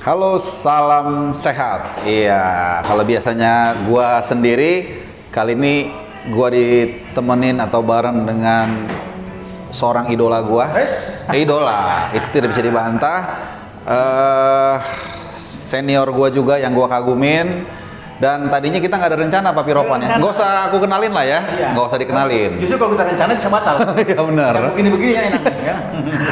Halo, salam sehat. Iya, kalau biasanya gua sendiri, kali ini gua ditemenin atau bareng dengan seorang idola gua. Idola, itu tidak bisa dibantah. Senior gua juga yang gua kagumin. Dan tadinya kita nggak ada rencana Pak Piropan ya. Nggak usah aku kenalin lah ya. Nggak usah dikenalin. Justru kalau kita rencana bisa batal. Iya benar. Begini-begini ya enak ya.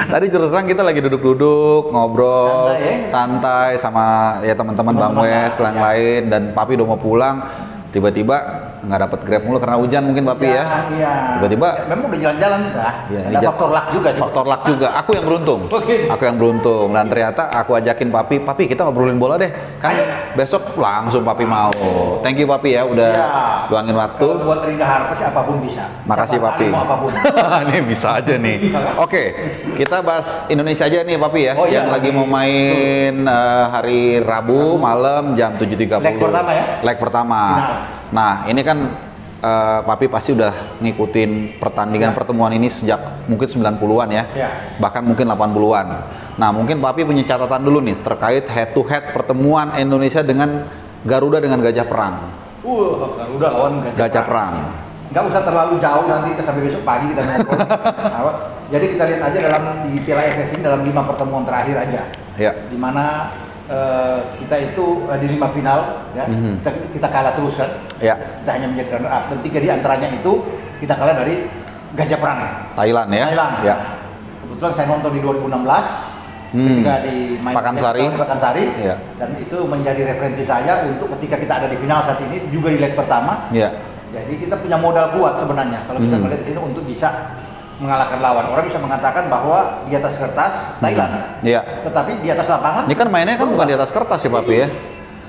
Tadi terus terang kita lagi duduk-duduk ngobrol santai sama ya teman-teman Bang Wes yang lain, dan Papi udah mau pulang, tiba-tiba nggak dapat Grab mulu karena hujan mungkin Papi ya. Iya. Tiba-tiba memang udah jalan-jalan kita. Ya, ada faktor luck juga sih. Faktor luck juga. Aku yang beruntung. Aku yang beruntung, dan ternyata aku ajakin Papi kita ngobrolin bola deh. Kan besok langsung Papi mau. Thank you Papi ya udah luangin waktu. Kalau buat Rinda Harpa sih apapun bisa. Makasih Papi. Apapun. Ini bisa aja nih. Oke, kita bahas Indonesia aja nih Papi ya. Yang lagi mau main hari Rabu malam jam 7.30. Leg pertama ya? Leg pertama. Nah, ini kan Papi pasti udah ngikutin pertandingan pertemuan ini sejak mungkin 90-an ya. Bahkan mungkin 80-an. Nah, mungkin Papi punya catatan dulu nih terkait head to head pertemuan Indonesia dengan Garuda dengan Gajah Perang. Garuda lawan Gajah Perang. Nggak usah terlalu jauh, nanti kita sampai besok pagi kita ngobrol. Jadi kita lihat aja di Piala AFF ini dalam 5 pertemuan terakhir aja. Ya. Di mana kita itu di 5 final ya. Kita kalah terus kan. Ya. Kita hanya menjadi runner up, dan 3 di antaranya itu kita kalah dari Gajah Perang. Thailand ya. Thailand. Ya. Kebetulan saya nonton di 2016. Ketika di Pakansari, ya. Dan itu menjadi referensi saya untuk ketika kita ada di final saat ini juga di leg pertama. Ya. Jadi kita punya modal kuat sebenarnya kalau bisa melihat di sini untuk bisa mengalahkan lawan. Orang bisa mengatakan bahwa di atas kertas Thailand, tetapi di atas lapangan. Ini kan mainnya kan bukan di atas kertas ya Papi ya,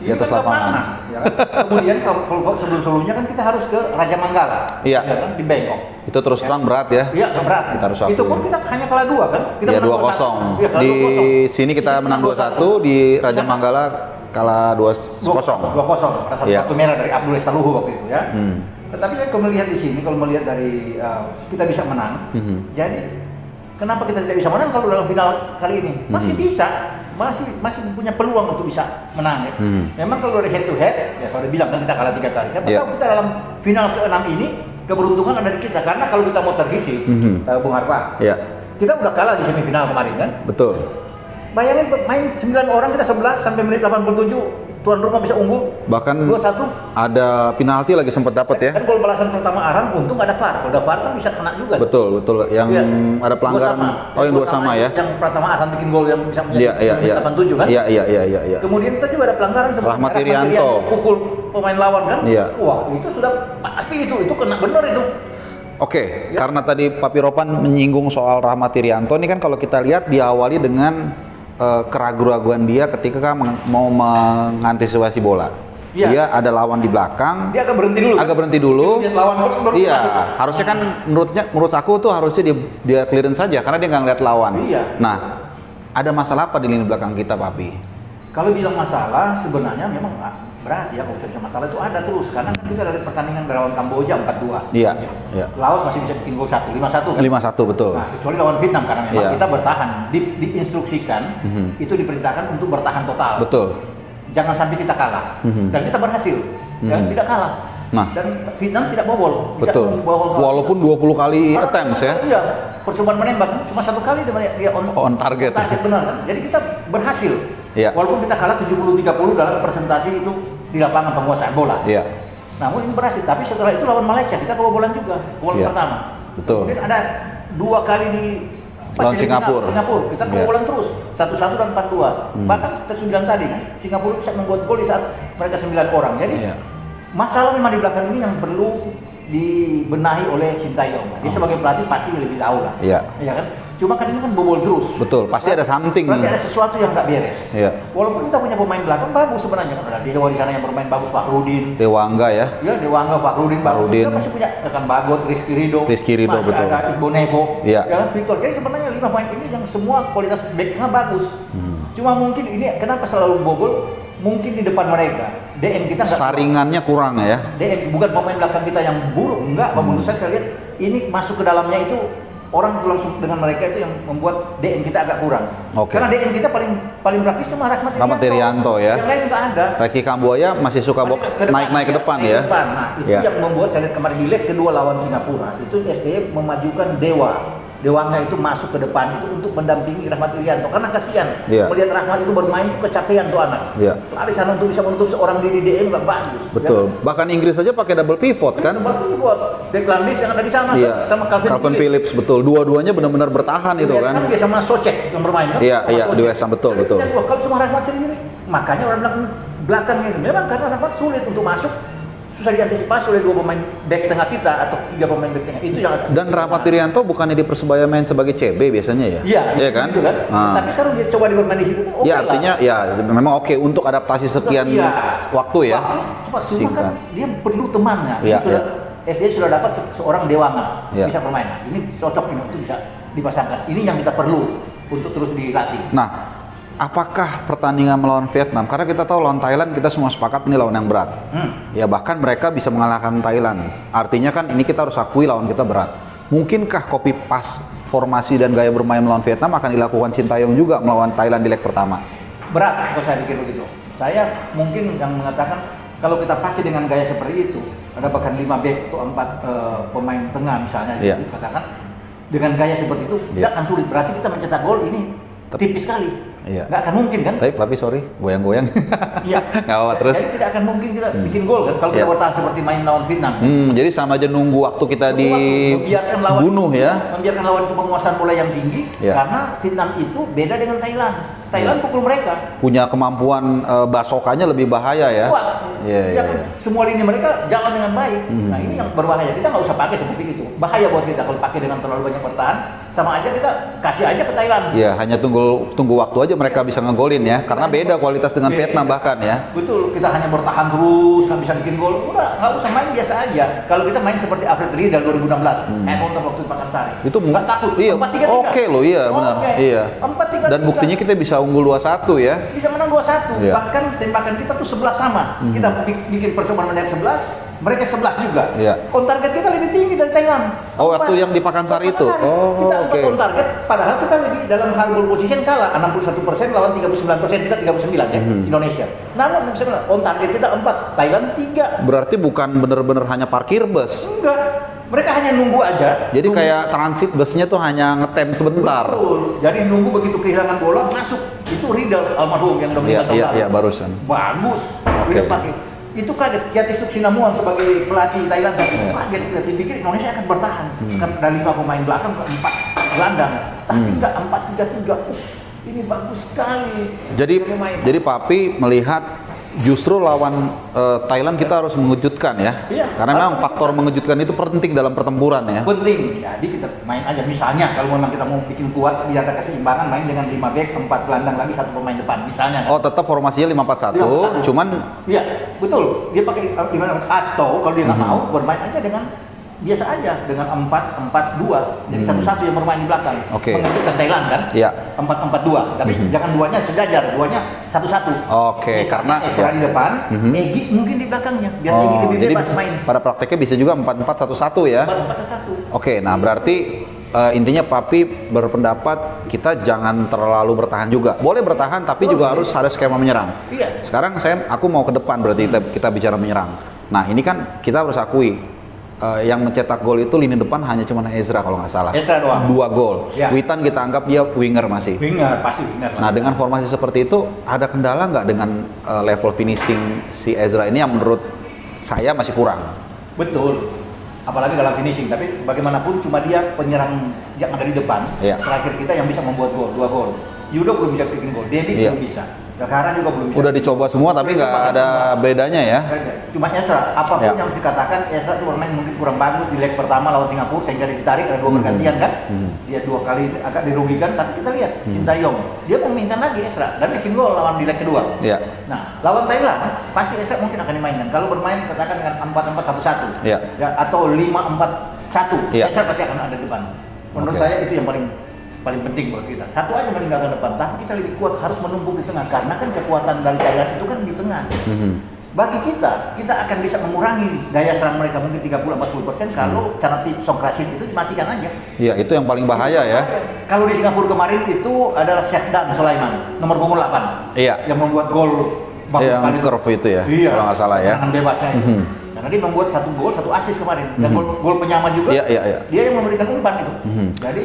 di atas lapangan. Ya. Kemudian kalau sebelum-sebelumnya kan kita harus ke Raja Manggala, ya kan, di Bangkok. Itu terus terang berat ya. Iya, berat. Kita harus itu pun kita hanya kalah 2 kan. Kita ya, menang 2-0. Ya, di sini kita menang 2-1, di Raja Manggala kalah 2-0. 2-0. Ada satu kartu merah dari Abdul Estaluhu waktu itu ya. Tetapi kalau melihat di sini, kalau melihat dari kita bisa menang, jadi kenapa kita tidak bisa menang kalau dalam final kali ini? Masih bisa, masih punya peluang untuk bisa menang ya. Memang kalau dari head to head, ya saya udah bilang kan kita kalah 3 kali. Siapa tahu kita dalam final ke-6 ini keberuntungan ada di kita, karena kalau kita mau tersisih, Bung Harpa, kita udah kalah di semifinal kemarin kan? Betul. Bayangin main 9 orang, kita 11 sampai menit 87. Tuan rumah bisa unggul, bahkan 2-1. Ada penalti lagi sempat dapat ya. Kan gol balasan pertama Aran untung ada VAR. Kalau ada VAR kan bisa kena juga. Betul. Yang ada pelanggaran. Oh, yang 2 sama ya. Yang pertama Aran bikin gol yang bisa menjadi 87 kan? Iya. Kemudian kita juga ada pelanggaran seperti Rahmat Irianto pukul pemain lawan kan? Iya. Wah, itu sudah pasti itu kena benar itu. Oke, karena tadi Pak Piropan menyinggung soal Rahmat Irianto, ini kan kalau kita lihat diawali dengan keraguan-raguan dia ketika mau mengantisipasi bola. Dia ada lawan di belakang. Dia agak berhenti dulu. Iya, harusnya kan menurut aku tuh harusnya dia clearance saja karena dia nggak ngeliat lawan. Nah, ada masalah apa di lini belakang kita, Papi? Kalau bilang masalah, sebenarnya memang berat ya. Kalau bisa masalah itu ada terus, karena kita lihat pertandingan lawan Kamboja 4-2. Iya. Laos masih bisa bikin gol 5-1 kan? 5-1 betul. Nah, kecuali lawan Vietnam, karena memang kita bertahan. Diinstruksikan itu diperintahkan untuk bertahan total. Betul. Jangan sampai kita kalah. Dan kita berhasil. Tidak kalah. Nah, dan Vietnam tidak bobol. Betul. Walaupun 20 kali attempts ya. Iya. Percobaan menembak cuma 1 kali dia on target. Target benar kan? Jadi kita berhasil. Walaupun kita kalah 70-30 dalam presentasi itu di lapangan penguasaan bola. Namun ini berhasil. Tapi setelah itu lawan Malaysia kita kebobolan juga. Gol pertama. Betul. Kemudian ada 2 kali di lawan Singapura. Kita kebobolan terus 1-1 dan 4-2. Bahkan kita 9 tadi kan, Singapura bisa membuat gol di saat mereka 9 orang. Jadi masalah memang di belakang ini yang perlu dibenahi oleh Sintayong. Dia sebagai pelatih pasti lebih tahu lah. Iya kan? Cuma kan ini kan bobol terus. Betul, pasti ada something. Berarti ada sesuatu yang nggak beres. Walaupun kita punya pemain belakang bagus sebenarnya kan. Ada Dewa di sana yang bermain bagus, Fakhrudin. Dewangga ya. Iya, Dewangga, Fakhrudin bagus. Kita masih punya rekan Bagot, Rizky Ridho, betul. Ada Ibo Nevo. Ya kan, Victor. Jadi sebenarnya 5 pemain ini yang semua kualitas backnya bagus. Cuma mungkin ini kenapa selalu bobol? Mungkin di depan mereka DM kita nggak, saringannya kurang ya. DM bukan pemain belakang kita yang buruk, enggak. Menurut saya lihat ini masuk ke dalamnya itu orang langsung dengan mereka itu yang membuat DM kita agak kurang. Karena DM kita paling praktis cuma Rahmat Irianto ya. Yang lain nggak ada. Reky Kambuaya masih suka box naik-naik ke depan ya. Nah, itu yang membuat saya lihat kemarin di leg kedua lawan Singapura, itu STY memajukan Dewanga itu masuk ke depan itu untuk mendampingi Rahmat Irianto karena kasihan melihat Rahmat itu bermain kecapean tuh anak. Lari sana untuk bisa menutup seorang diri DM nggak bagus. Betul. Ya? Bahkan Inggris saja pakai double pivot kan? Double pivot. Declan Rice yang ada di sana sama Calvin Phillips betul. Dua-duanya benar-benar bertahan itu kan. Dia sama Socek yang bermain kan? Iya di West Ham betul. Kalau cuma Rahmat sendiri, makanya orang belakangnya itu memang karena Rahmat sulit untuk masuk. Susah diantisipasi oleh dua pemain back tengah kita atau tiga pemain back tengah itu yang dan Rahmat Irianto bukannya di Persebaya main sebagai CB biasanya ya? Iya kan? Gitu kan? Tapi sekarang dia coba bermain di situ. Ya artinya memang oke untuk adaptasi sekian waktu ya. Cuma kan dia perlu temannya. SD sudah dapat seorang Dewanga bisa bermain. Ini cocok ini untuk bisa dipasangkan. Ini yang kita perlu untuk terus dilatih. Nah, apakah pertandingan melawan Vietnam? Karena kita tahu lawan Thailand kita semua sepakat ini lawan yang berat. Ya bahkan mereka bisa mengalahkan Thailand. Artinya kan ini kita harus akui lawan kita berat. Mungkinkah copy paste formasi dan gaya bermain melawan Vietnam akan dilakukan Sintayong juga melawan Thailand di leg pertama? Berat kalau saya pikir begitu. Saya mungkin yang mengatakan kalau kita pakai dengan gaya seperti itu, ada bahkan 5 back atau 4 pemain tengah misalnya, katakan dengan gaya seperti itu tidak akan sulit. Berarti kita mencetak gol ini tipis sekali. Nggak akan mungkin kan? Tapi sorry, goyang-goyang. Iya. Terus. Jadi tidak akan mungkin kita bikin gol kan kalau kita bertahan seperti main lawan Vietnam. Jadi sama aja nunggu waktu kita dibunuh ya. Membiarkan lawan itu penguasaan bola yang tinggi karena Vietnam itu beda dengan Thailand. Thailand pukul mereka. Punya kemampuan basokannya lebih bahaya ya. Kuat. Semua lini mereka jalan dengan baik. Nah ini yang berbahaya. Kita nggak usah pakai seperti itu. Bahaya buat kita kalau pakai dengan terlalu banyak bertahan. Sama aja kita kasih aja ke Thailand. Iya, hanya tunggu waktu aja mereka bisa ngegolin ya. Karena beda kualitas dengan Vietnam bahkan ya. Betul, kita hanya bertahan terus, nggak bisa bikin gol. Udah, nggak usah main biasa aja. Kalau kita main seperti Alfred Riedel 2016, saya nonton waktu di Pakansari. Itu nggak takut. Iya, 4-3-3. Oke loh, iya benar. Iya. 4-3-3. Dan buktinya kita bisa unggul 2-1 ya. Bisa menang 2-1. Bahkan tembakan kita tuh 11 sama. Kita bikin percobaan menembak 11, mereka 11 juga. On target kita lebih tinggi dari Thailand. Waktu yang di Pakansari itu. Kita on target, padahal kita lebih dalam hal goal position kalah 61% lawan 39%, kita 39 ya Indonesia. Namun on target kita 4, Thailand 3. Berarti bukan benar-benar hanya parkir bus. Enggak. Mereka hanya nunggu aja. Jadi kayak transit busnya tuh hanya ngetem sebentar. Betul. Jadi nunggu begitu kehilangan bola masuk. Itu Riedel almarhum yang udah meninggal. Iya, barusan. Bagus. Udah pakai. Itu kaget. Yati Suksinamuan sebagai pelatih Thailand kaget. Kita pikir Indonesia akan bertahan. Karena 5 pemain belakang ke 4 gelandang. Tapi enggak 4-3-3. Ini bagus sekali. Jadi Papi melihat justru lawan Thailand kita harus mengejutkan ya. Karena memang faktor mengejutkan itu penting dalam pertempuran ya. Penting. Jadi kita main aja misalnya kalau memang kita mau bikin kuat biar ada keseimbangan main dengan 5 back, 4 gelandang lagi 1 pemain depan misalnya. Oh, tetap formasinya 5-4-1, cuman iya, betul. Dia pakai gimana atau kalau dia nggak mau bermain aja dengan biasa aja dengan 4-4-2. Jadi satu-satu yang bermain di belakang. Mengejutkan Thailand kan? 4-4-2. Tapi jangan duanya sejajar, duanya satu-satu. Karena Ezra di depan, Egy mungkin di belakangnya. Biar Egy lebih bebas main. Pada prakteknya bisa juga 4-4-1-1 ya. 4-4-1. Nah berarti intinya Papi berpendapat kita jangan terlalu bertahan juga. Boleh bertahan tapi juga harus ada skema menyerang. Sekarang aku mau ke depan berarti kita bicara menyerang. Nah ini kan kita harus akui yang mencetak gol itu lini depan hanya cuma Ezra kalau nggak salah. Ezra doang. 2 gol. Witan kita anggap dia winger masih. Pasti winger. Nah dengan formasi seperti itu ada kendala nggak dengan level finishing si Ezra ini yang menurut saya masih kurang? Betul. Apalagi dalam finishing. Tapi bagaimanapun cuma dia penyerang yang ada di depan. Striker kita yang bisa membuat gol, 2 gol. Yudo belum bisa bikin gol. Dedi belum bisa. Kakara juga belum bisa. Udah dicoba semua tapi nggak ada bedanya ya. Cuma Ezra, apapun yang dikatakan Ezra itu bermain mungkin kurang bagus di leg pertama lawan Singapura sehingga ditarik ada 2 pergantian kan. Dia 2 kali agak dirugikan tapi kita lihat Sintayong dia memainkan lagi Ezra dan bikin gol lawan di leg kedua. Nah, lawan Thailand pasti Ezra mungkin akan dimainkan. Kalau bermain katakan dengan 4-4-1-1 atau 5-4-1, Ezra pasti akan ada di depan. Menurut saya itu yang paling penting buat kita. Satu aja meninggalkan depan, tapi kita lebih kuat harus menumpuk di tengah karena kan kekuatan dari Thailand itu kan di tengah. bagi kita akan bisa mengurangi daya serang mereka mungkin 30-40% kalau Canatip Songkrasin itu dimatikan aja. Iya, itu yang paling bahaya ya. Kalau di Singapura kemarin itu adalah Syahdan Sulaiman, nomor punggung 8. Iya. Yang membuat gol bagus Yang sekali curve itu ya, iya, kalau nggak salah ya. serangan bebasnya itu. Karena dia membuat 1 gol, 1 assist kemarin. Dan gol penyama juga, Iya. dia yang memberikan umpan itu. Jadi,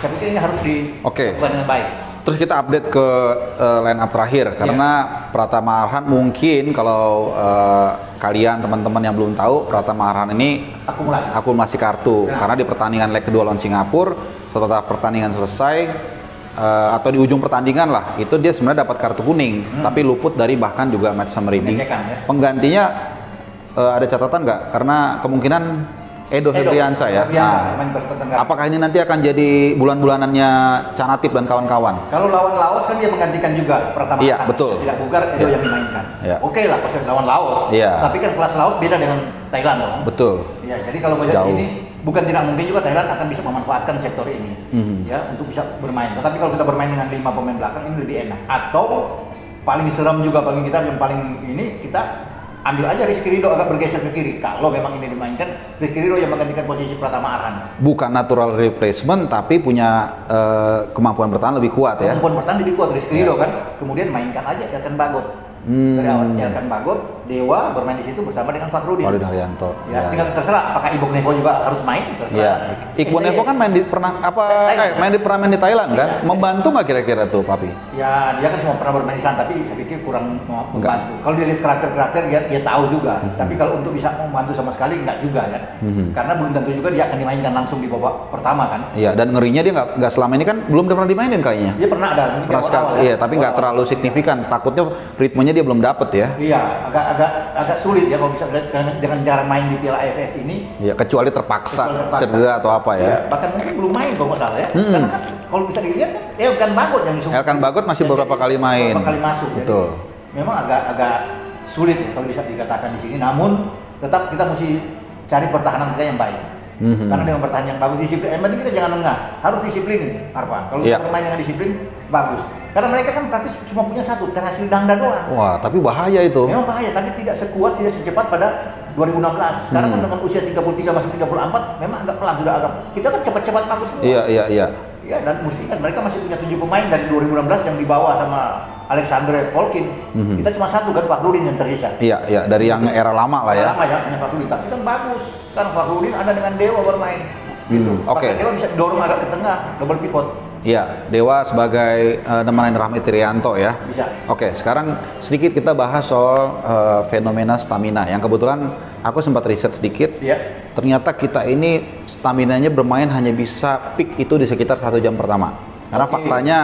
saya pikir ini harus dilakukan dengan baik. Terus kita update ke line up terakhir karena Pratama Arhan mungkin kalau kalian teman-teman yang belum tahu, Pratama Arhan ini akumulasi kartu karena di pertandingan leg kedua lawan Singapura setelah pertandingan selesai atau di ujung pertandingan lah itu dia sebenarnya dapat kartu kuning tapi luput dari bahkan juga match summary. Penggantinya ada catatan nggak? Karena kemungkinan Edo Febriansyah ya. Apakah ini nanti akan jadi bulan-bulanannya Canatip dan kawan-kawan? Kalau lawan Laos kan dia menggantikan juga Pratama. Iya, betul. Tidak bugar, Edo yang dimainkan. Iya. Oke lah, pas lawan Laos. Iya. Tapi kan kelas Laos beda dengan Thailand dong. Betul. Ya, jadi kalau melihat ini bukan tidak mungkin juga Thailand akan bisa memanfaatkan sektor ini, ya, untuk bisa bermain. Tetapi kalau kita bermain dengan 5 pemain belakang ini lebih enak. Atau paling seram juga bagi kita yang paling ini kita ambil aja Rizky Ridho agak bergeser ke kiri. Kalau memang ini dimainkan, Rizky Ridho yang menggantikan posisi Pratama Arhan. Bukan natural replacement, tapi punya kemampuan bertahan lebih kuat ya. Kemampuan bertahan lebih kuat Rizky Ridho kan. Kemudian mainkan aja Elkan Bagot. Dari awal Elkan Bagot, Dewa bermain di situ bersama dengan Fakhrudin. Fakhrudin Haryanto. Ya, tinggal terserah apakah Ibok Nevo juga harus main, terserah. Iya. Ibok Nevo kan main di pernah main di Thailand kan? Iya. Membantu nggak kira-kira tuh, Papi? Ya, dia kan cuma pernah bermain di sana, tapi saya pikir kurang membantu. Kalau dia lihat karakter dia tahu juga. Tapi kalau untuk bisa membantu sama sekali nggak juga ya. Karena belum tentu juga dia akan dimainkan langsung di babak pertama kan. Iya, dan ngerinya dia nggak selama ini kan belum pernah dimainin kayaknya. Dia pernah ada. Iya, tapi nggak terlalu signifikan. Takutnya ritmenya dia belum dapet ya. Iya, agak sulit ya kalau bisa dengan cara main di Piala AFF ini. Iya, kecuali terpaksa cedera atau apa ya. Iya, bahkan mungkin belum main kalau nggak salah ya. Karena kan kalau bisa dilihat kan Elkan Bagot yang disuruh. Elkan Bagot masih beberapa kali main. Beberapa kali masuk. Betul. Jadi, memang agak sulit ya kalau bisa dikatakan di sini. Namun tetap kita mesti cari pertahanan kita yang baik. Karena dengan pertahanan yang bagus, disiplin. Yang penting kita jangan lengah, harus disiplin ini, Arfan. Kalau kita bermain dengan disiplin, bagus. Karena mereka kan praktis cuma punya satu, Terhasil Dangda doang. Wah, tapi bahaya itu. Memang bahaya, tapi tidak sekuat, tidak secepat pada 2016. Sekarang kan dengan usia 33 masuk 34, memang agak pelan, sudah agak. Kita kan cepat-cepat bagus semua. Iya. Ya, dan mesti kan mereka masih punya 7 pemain dari 2016 yang dibawa sama Alexandre Polkin. Kita cuma satu kan, Fakhrudin yang tersisa. Iya, dari yang era lama lah ya. Lama ya, hanya Fakhrudin, tapi kan bagus. Kan Fakhrudin ada dengan Dewa bermain. Gitu. Oke. Dewa bisa dorong agak ke tengah, double pivot. Iya, Dewa sebagai nemenin Rahmat Irianto ya. Bisa. Oke, sekarang sedikit kita bahas soal fenomena stamina yang kebetulan aku sempat riset sedikit. Iya. Ternyata kita ini staminanya bermain hanya bisa peak itu di sekitar 1 jam pertama. Karena faktanya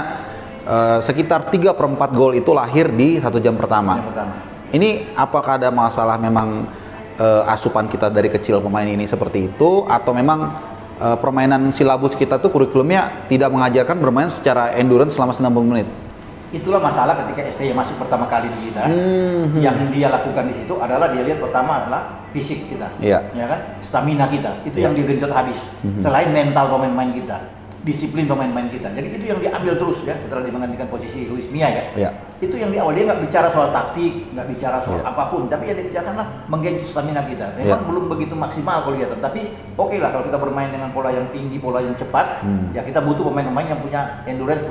sekitar 3/4 gol itu lahir di 1 jam pertama. Ini apakah ada masalah memang asupan kita dari kecil pemain ini seperti itu atau memang permainan silabus kita tuh kurikulumnya tidak mengajarkan bermain secara endurance selama 90 menit. Itulah masalah ketika STY masuk pertama kali di kita. Yang dia lakukan di situ adalah dia lihat pertama adalah fisik kita, ya kan, stamina kita. Itu yang digenjot habis. Selain mental pemain-pemain kita, disiplin pemain-pemain kita. Jadi itu yang diambil terus ya setelah dia menggantikan posisi Luis Mia ya. Itu yang di awal dia nggak bicara soal taktik, nggak bicara soal apapun, tapi yang dibicarakanlah menggenjot stamina kita. Memang belum begitu maksimal kalau kelihatan, tapi oke lah kalau kita bermain dengan pola yang tinggi, pola yang cepat, ya kita butuh pemain-pemain yang punya endurance,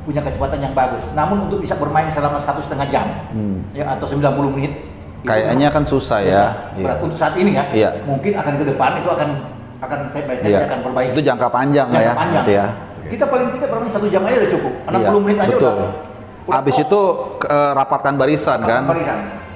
punya kecepatan yang bagus. Namun untuk bisa bermain selama 1,5 jam, ya atau 90 menit, kayaknya kan susah ya. Untuk saat ini ya, mungkin akan ke depan itu akan step by step akan perbaiki. Itu jangka panjang lah ya. Panjang. Gitu ya. Kita paling tidak bermain 1 jam aja udah cukup. 60 menit aja betul. udah. Habis itu rapatkan barisan kan.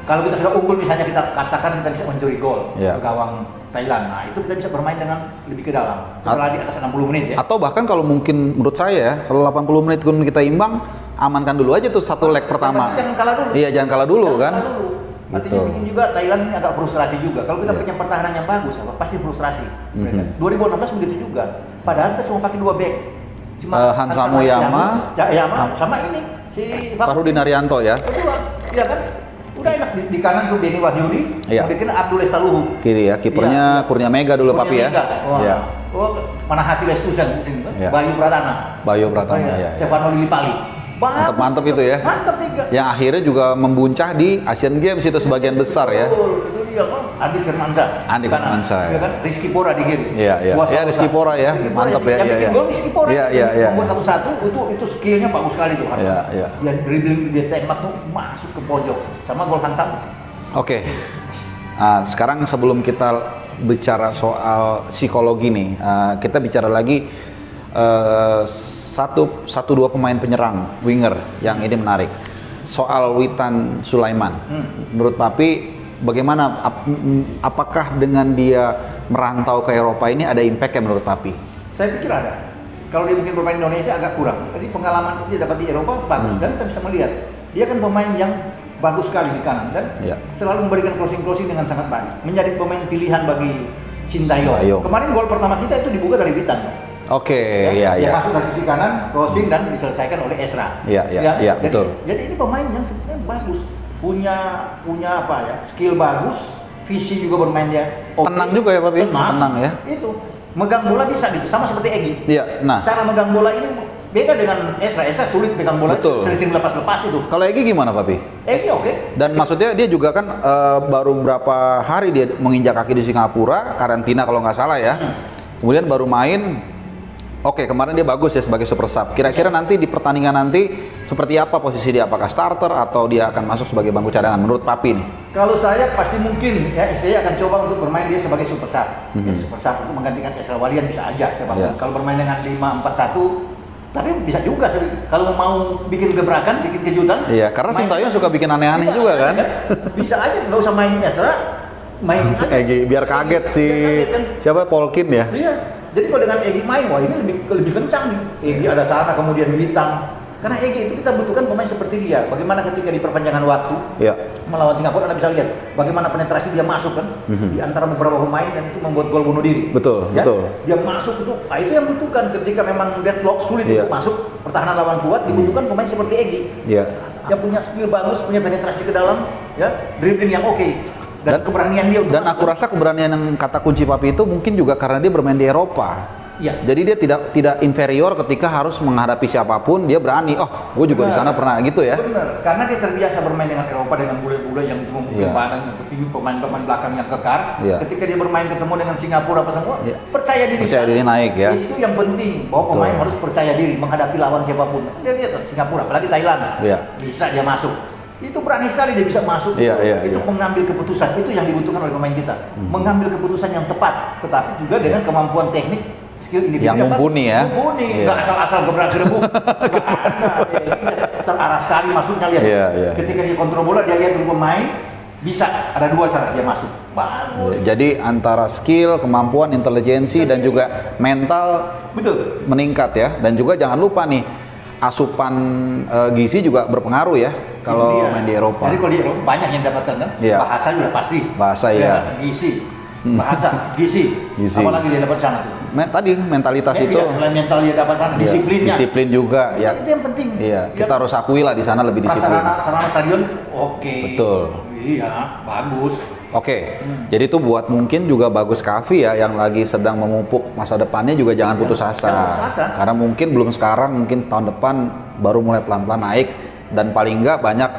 Kalau kita sudah unggul misalnya kita katakan kita bisa mencuri gol ke Iya. gawang Thailand. Nah, itu kita bisa bermain dengan lebih ke dalam setelah di atas 60 menit ya. Atau bahkan kalau mungkin menurut saya ya, kalau 80 menit pun kita imbang, amankan dulu aja tuh satu leg pertama. Jangan kalah dulu. Iya, jangan kalah dulu kan. Artinya bikin juga Thailand ini agak frustrasi juga. Kalau kita punya pertahanan yang bagus, pasti frustrasi. 2016 begitu juga. Padahal kita cuma pakai 2 back. Cuma Hansa Muyama, sama ini si Fakhrudin Haryanto ya. Berdua, iya kan? Udah enak di kanan tuh Beni Wahyudi, di kiri Abdul Estaluhu. Kiri ya, kipernya Kurnia Mega dulu Papi ya. Mana hati Lestusan di sini kan? Bayu Pratana. Bayu Pratana ya. Stefano Lillipali. Mantap itu ya. Mantap 3. Yang akhirnya juga membuncah di Asian Games itu sebagian besar ya. Betul, itu dia kan Andi Firmansyah. Andi Firmansyah. Ya kan Rizky Pora di kiri. Iya, iya. Ya Rizky Pora ya. Mantap ya. Yang bikin gol Rizky Pora. Iya. Membuat 1-1 itu skillnya bagus sekali tuh. Iya. Dia dribbling, dia tembak tuh masuk ke pojok sama gol Hansam. Oke. Nah, sekarang sebelum kita bicara soal psikologi nih, kita bicara lagi satu dua pemain penyerang winger yang ini menarik. Soal Witan Sulaiman. Menurut Papi bagaimana, apakah dengan dia merantau ke Eropa ini ada impact ya menurut Papi? Saya pikir ada. Kalau dia mungkin bermain di Indonesia agak kurang. Jadi pengalaman dia dapat di Eropa bagus dan kita bisa melihat dia kan pemain yang bagus sekali di kanan dan selalu memberikan crossing dengan sangat baik. Menjadi pemain pilihan bagi Sintayong. Kemarin gol pertama kita itu dibuka dari Witan. Oke, dia masuk dari sisi kanan, crossing dan diselesaikan oleh Ezra. Iya, betul. Jadi ini pemain yang sebenarnya bagus, punya apa ya, skill bagus, visi juga bermain dia. Tenang juga ya, Pak. Tenang ya. Itu megang bola bisa gitu, sama seperti Egy. Iya, nah. Cara megang bola ini beda dengan Ezra sulit pegang bola, sering lepas-lepas itu. Kalau Egy gimana, Papi? Egy oke. Dan maksudnya dia juga kan baru berapa hari dia menginjak kaki di Singapura, karantina kalau nggak salah ya. Kemudian baru main. Oke, kemarin dia bagus ya sebagai super sub. Kira-kira nanti di pertandingan nanti seperti apa posisi dia? Apakah starter atau dia akan masuk sebagai bangku cadangan menurut Papi nih? Kalau saya pasti mungkin ya STY akan coba untuk bermain dia sebagai super sub. Super sub untuk menggantikan Ezra Walian bisa aja siapapun. Kalau bermain dengan 5-4-1 tapi bisa juga kalau mau bikin gebrakan, bikin kejutan. Iya, karena Sintayong suka bikin aneh-aneh juga kan. Bisa aja nggak usah main Ezra, main Egy biar kaget sih. Kan? Siapa Polkin ya? Iya. Jadi kalau dengan Egy main, wah ini lebih kencang nih. Egy ada sana, kemudian Witan. Karena Egy itu kita butuhkan pemain seperti dia. Bagaimana ketika di perpanjangan waktu melawan Singapura, Anda bisa lihat bagaimana penetrasi dia masuk kan di antara beberapa pemain dan itu membuat gol bunuh diri. Betul. Dia masuk itu, itu yang dibutuhkan ketika memang deadlock sulit untuk masuk, pertahanan lawan kuat, dibutuhkan pemain seperti Egy. Yang punya skill bagus, punya penetrasi ke dalam, dribbling yang oke. Dan keberanian dia. Dan aku rasa keberanian yang kata kunci Papi itu mungkin juga karena dia bermain di Eropa. Iya. Jadi dia tidak inferior ketika harus menghadapi siapapun, dia berani. Oh, gue juga di sana pernah gitu ya. Benar. Karena dia terbiasa bermain dengan Eropa dengan bule-bule yang mempunyai badan yang tinggi, pemain-pemain belakang yang kekar. Ketika dia bermain ketemu dengan Singapura apa semua, percaya diri. Percaya diri naik ya. Itu yang penting, bahwa pemain harus percaya diri menghadapi lawan siapapun. Dia lihat Singapura, apalagi Thailand. Bisa dia masuk. Itu berani sekali dia bisa masuk itu mengambil keputusan, itu yang dibutuhkan oleh pemain kita, mengambil keputusan yang tepat, tetapi juga dengan kemampuan teknik, skill individu yang mumpuni ya, nggak asal-asal gebrak-gerebuk, terarah sekali masuknya, lihat ketika dia kontrol bola, dia lihat dulu pemain bisa ada dua cara dia masuk, bagus. Jadi antara skill, kemampuan, intelijensi dan juga mental meningkat ya, dan juga jangan lupa nih asupan gizi juga berpengaruh ya kalau main di Eropa. Jadi kalau di Eropa banyak yang dapatkan kan, bahasa juga pasti. Bahasa gizi, bahasa, gizi. Apalagi dia dapat sana tuh. Tadi mentalitas itu. Selain mental dia dapat sana, disiplinnya. Disiplin juga ya. Itu yang penting. Iya, kita harus akui lah di sana lebih disiplin. Sarana stadion, Betul. Iya, bagus. Oke, jadi itu buat mungkin juga bagus Kavi ya yang lagi sedang memupuk masa depannya juga jangan putus asa. Karena mungkin belum sekarang, mungkin tahun depan baru mulai pelan-pelan naik dan paling enggak banyak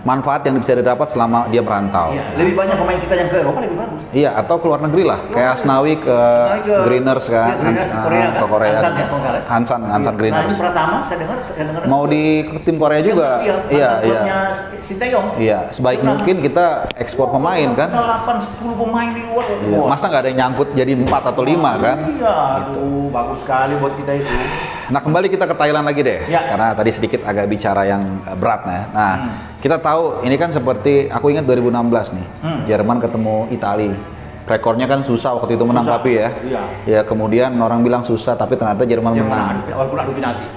manfaat yang bisa didapat selama dia merantau. Lebih banyak pemain kita yang ke Eropa lebih bagus. Iya, atau ke luar negeri lah, kayak Asnawi ke Greeners kan, ke Korea. Hansan Greeners. Nah, ini pertama saya dengar mau di tim Korea juga. Iya. Sintayong. Iya, sebaik mungkin kita ekspor pemain kan. 8-10 pemain di luar. Masa nggak ada yang nyangkut jadi 4 atau 5 kan? Iya, bagus sekali buat kita itu. Nah, kembali kita ke Thailand lagi deh. Karena tadi sedikit agak bicara yang berat ya. Nah, kita tahu ini kan seperti aku ingat 2016 nih. Jerman ketemu Italia. Rekornya kan susah waktu itu menang Papi ya. Ya kemudian orang bilang susah tapi ternyata Jerman menang.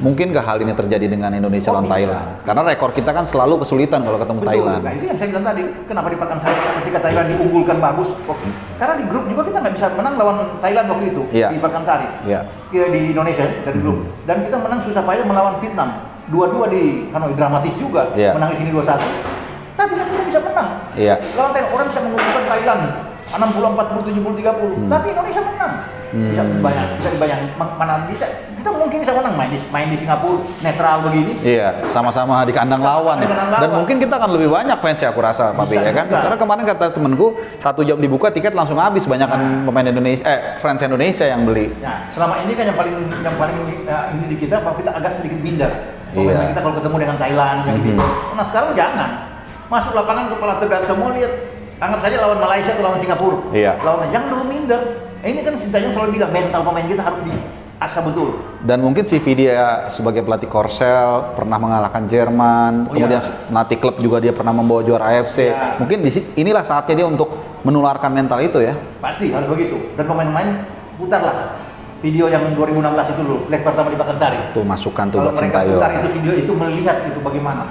Mungkin nggak hal ini terjadi dengan Indonesia lawan Thailand? Karena rekor kita kan selalu kesulitan kalau ketemu Thailand. Nah, itu yang saya bilang tadi. Kenapa di Pakansari ketika Thailand diunggulkan bagus? Karena di grup juga kita nggak bisa menang lawan Thailand waktu itu di Pakansari. Di Indonesia dari grup. Dan kita menang susah payah melawan Vietnam. Dua-dua di Hanoi, dramatis juga. Menang di sini 2-1. Tapi kan kita bisa menang. Lawan Thailand, orang bisa mengunggulkan Thailand 60, 40, 70, 30. Tapi Indonesia menang. Bisa dibayang mana bisa. Kita mungkin bisa menang main di Singapura netral begini. Iya, sama-sama di kandang lawan. Dan mungkin kita akan lebih banyak fans ya aku rasa, Papi ya kan. Karena kemarin kata temenku 1 jam dibuka tiket langsung habis, banyakan pemain Indonesia fans Indonesia yang beli. Nah, selama ini kan yang paling ini di kita agak sedikit minder. Pemain kita kalau ketemu dengan Thailand yang gitu. Nah, sekarang jangan. Masuk lapangan kepala tegak semua, lihat. Anggap saja lawan Malaysia atau lawan Singapura. Iya. Jangan dulu minder. Ini kan Sintayong selalu bilang mental pemain kita harus diasah betul. Dan mungkin CV dia sebagai pelatih Korsel pernah mengalahkan Jerman, kemudian melatih klub juga dia pernah membawa juara AFC. Mungkin inilah saatnya dia untuk menularkan mental itu ya. Pasti harus begitu. Dan pemain-pemain putarlah video yang 2016 itu dulu, leg pertama di Pakansari. Tuh masukan tuh buat Sintayong. Kalau mereka putar itu video itu melihat itu bagaimana.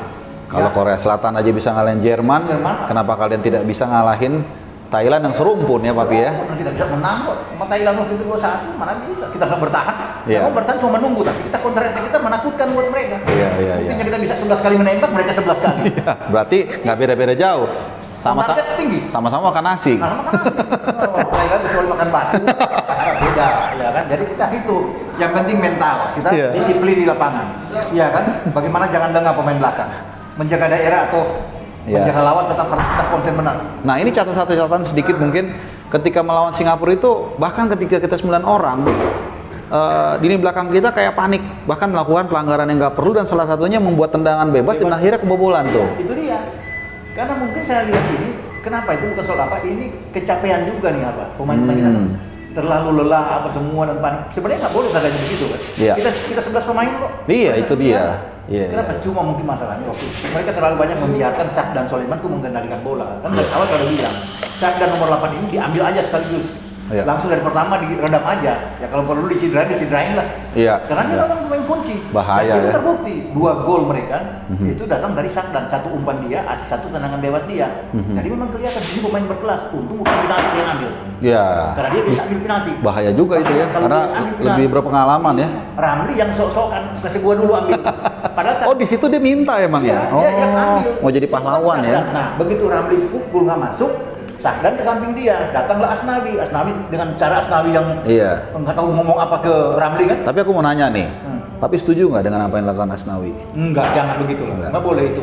Kalau Korea Selatan aja bisa ngalahin Jerman, kenapa kalian tidak bisa ngalahin Thailand yang serumpun ya Papi ya? Kita bisa menang kok. Sama Thailand waktu itu 2-1, mana bisa. Kita nggak bertahan. Iya. Mau bertahan cuma menunggu, tapi kita counter attack kita menakutkan buat mereka. Iya. Buktinya kita bisa 11 kali menembak, mereka 11 kali. Berarti nggak beda-beda jauh. Sama-sama makan nasi. Makan nasi. Thailand kecuali makan batu. Beda, ya kan? Jadi kita itu yang penting mental. Kita disiplin di lapangan. Iya kan? Bagaimana jangan dengar pemain belakang. Menjaga daerah atau menjaga lawan tetap konsen menang. Nah ini catatan sedikit mungkin ketika melawan Singapura itu bahkan ketika kita 9 orang di lini belakang kita kayak panik bahkan melakukan pelanggaran yang nggak perlu dan salah satunya membuat tendangan bebas dan akhirnya kebobolan tuh. Itu dia. Karena mungkin saya lihat ini kenapa itu bukan soal apa ini kecapean juga nih apa pemain-pemain kita terlalu lelah apa semua dan panik. Sebenarnya nggak boleh adanya begitu kan. Iya. Kita 11 pemain kok. Iya itu dia. Iya. Kenapa? Cuma mungkin masalahnya waktu mereka terlalu banyak membiarkan Sak dan Soleman tuh mengendalikan bola. Kan dari awal kalau bilang Sak dan nomor 8 ini diambil aja sekaligus. Iya. Langsung dari pertama diredam discidrain Ya kalau perlu diciderain lah. Iya. Karena dia memang pemain kunci. Bahaya dan itu ya. Terbukti 2 gol mereka itu datang dari Sak dan 1 umpan dia, asis 1 tendangan bebas dia. Jadi memang kelihatan ini pemain berkelas. Untung bukan penalti yang ambil. Iya. Karena dia bisa ambil penalti. Bahaya juga itu ya. Karena lebih berpengalaman ya. Ramli yang sok-sokan kasih gua dulu ambil. Padahal di situ dia minta emang ya. Dia yang ambil. Mau jadi pahlawan ya. Nah, begitu Ramli pukul nggak masuk, Sakdan di samping dia, datanglah Asnawi dengan cara Asnawi yang nggak tahu ngomong apa ke Ramli kan. Tapi aku mau nanya nih, tapi setuju nggak dengan apa yang dilakukan Asnawi? Enggak, jangan begitu lah. Nggak boleh itu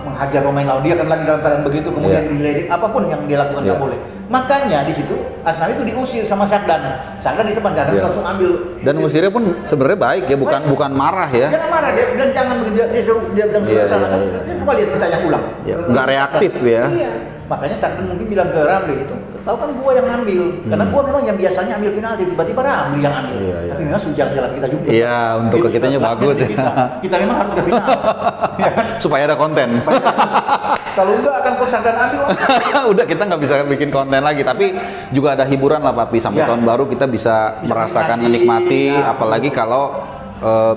menghajar pemain lawan. Dia kan lagi dalam keadaan begitu, kemudian diledek, apapun yang dia lakukan nggak boleh. Makanya di situ Asnawi itu diusir sama Sakdan di depan langsung ambil. Dan usirnya pun sebenarnya baik ya, bukan marah ya. Dia nggak marah, dan jangan begitu dia bilang sana. Dia coba lihat kita yang ulang. Nggak reaktif ya. Iya. Makanya Sakdan mungkin bilang ke Ramli itu, tahu kan gua yang ngambil, karena gua memang yang biasanya ambil penalti, tiba-tiba Ramli yang ambil. Tapi memang jalan kita juga. Iya, untuk ke kitanya bagus ya. Kita memang harus ke final. Ya kan? Supaya ada konten. Kalau enggak akan kok Sakdan ambil. Udah kita nggak bisa bikin konten lagi, tapi juga ada hiburan lah Papi sampai tahun baru kita bisa merasakan menikmati, apalagi kalau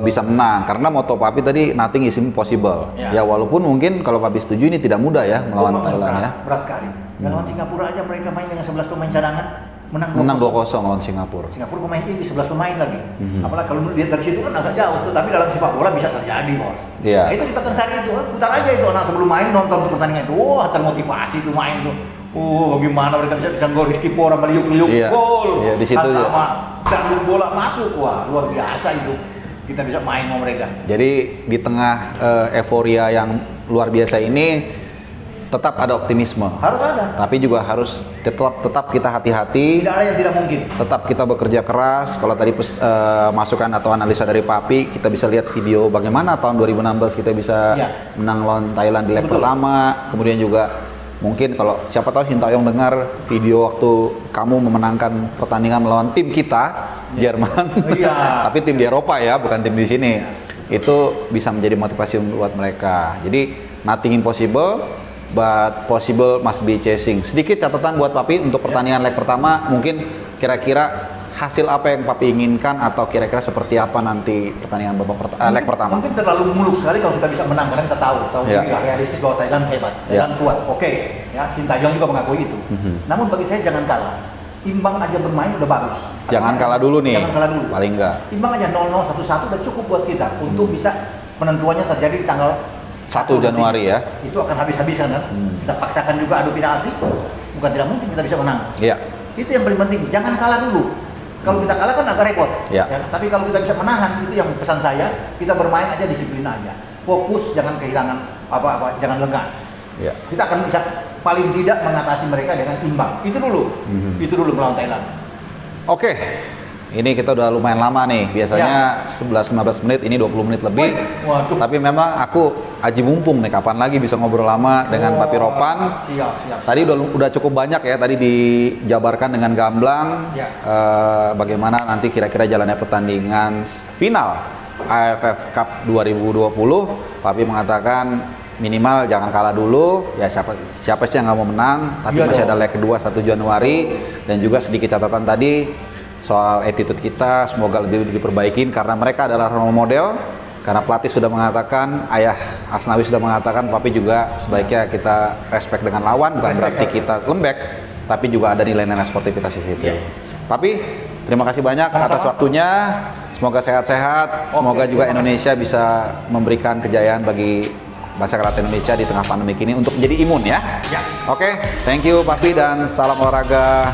bisa menang karena moto Papi tadi nothing is impossible. Ya walaupun mungkin kalau Papi setuju ini tidak mudah ya melawan Thailand ya. Berat sekali. Lawan Singapura aja mereka main dengan 11 pemain cadangan menang 2-0 lawan Singapura. Singapura pemain inti 11 pemain lagi. Apalagi kalau lihat dari situ kan agak jauh tuh, tapi dalam sepak bola bisa terjadi, Bos. Iya. Nah, itu di Pakansari itu, putar aja itu anak sebelum main nonton tuh pertandingan itu. Wah, termotivasi tuh main tuh. Bagaimana mereka bisa gol Rizky Pora meliuk-liuk gol. Iya, di situ dan bola masuk. Wah, luar biasa itu. Kita bisa main sama mereka. Jadi di tengah euforia yang luar biasa ini tetap ada optimisme. Harus ada. Tapi juga harus tetap kita hati-hati. Tidak ada yang tidak mungkin. Tetap kita bekerja keras. Kalau tadi masukan atau analisa dari Papi, kita bisa lihat video bagaimana tahun 2016 kita bisa menang lawan Thailand di leg pertama. Kemudian juga mungkin kalau siapa tahu Sintayong dengar video waktu kamu memenangkan pertandingan melawan tim kita Jerman, tapi tim di Eropa ya, bukan tim di sini. Itu bisa menjadi motivasi buat mereka. Jadi nothing impossible, but possible must be chasing. Sedikit catatan buat Papi untuk pertandingan leg pertama, mungkin kira-kira hasil apa yang Papi inginkan atau kira-kira seperti apa nanti pertandingan leg pertama? Mungkin terlalu muluk sekali kalau kita bisa menang, karena kita tahu realistis bahwa Thailand hebat, Thailand kuat. Oke, ya Sintayong juga mengakui itu. Namun bagi saya jangan kalah. Imbang aja bermain udah bagus. Jangan kalah dulu nih. Jangan kalah dulu. Paling enggak. Imbang aja 0-0 1-1 udah cukup buat kita untuk bisa penentuannya terjadi di tanggal 1 Januari ya. Itu akan habis-habisan kan. Kita paksakan juga adu penalti. bukan tidak mungkin kita bisa menang. Iya. Itu yang paling penting, jangan kalah dulu. Kalau kita kalah kan agak repot. Ya. Ya, tapi kalau kita bisa menahan, itu yang pesan saya, kita bermain aja, disiplin aja. Fokus, jangan kehilangan apa-apa, jangan lengah. Ya. Kita akan bisa paling tidak mengatasi mereka dengan imbang. Itu dulu. Itu dulu melawan Thailand. Oke. Ini kita udah lumayan lama nih. Biasanya 11-15 menit, ini 20 menit lebih. Waduh. Tapi memang aku aji mumpung nih, kapan lagi bisa ngobrol lama dengan Papi Ropan. Siap. Tadi udah cukup banyak ya, tadi dijabarkan dengan gamblang Ya. bagaimana nanti kira-kira jalannya pertandingan final AFF Cup 2020. Papi mengatakan minimal jangan kalah dulu, ya siapa sih yang nggak mau menang, tapi Iya masih dong. ada leg kedua 1 Januari, dan juga sedikit catatan tadi soal attitude kita, semoga lebih diperbaikin karena mereka adalah role model. Karena pelatih sudah mengatakan, ayah Asnawi sudah mengatakan, Papi juga sebaiknya kita respect dengan lawan, bukan berarti kita lembek, tapi juga ada nilai-nilai sportivitas di situ. Papi, terima kasih banyak atas waktunya. Semoga sehat-sehat, semoga juga Indonesia bisa memberikan kejayaan bagi masyarakat Indonesia di tengah pandemi ini untuk menjadi imun ya. Oke, thank you Papi dan salam olahraga.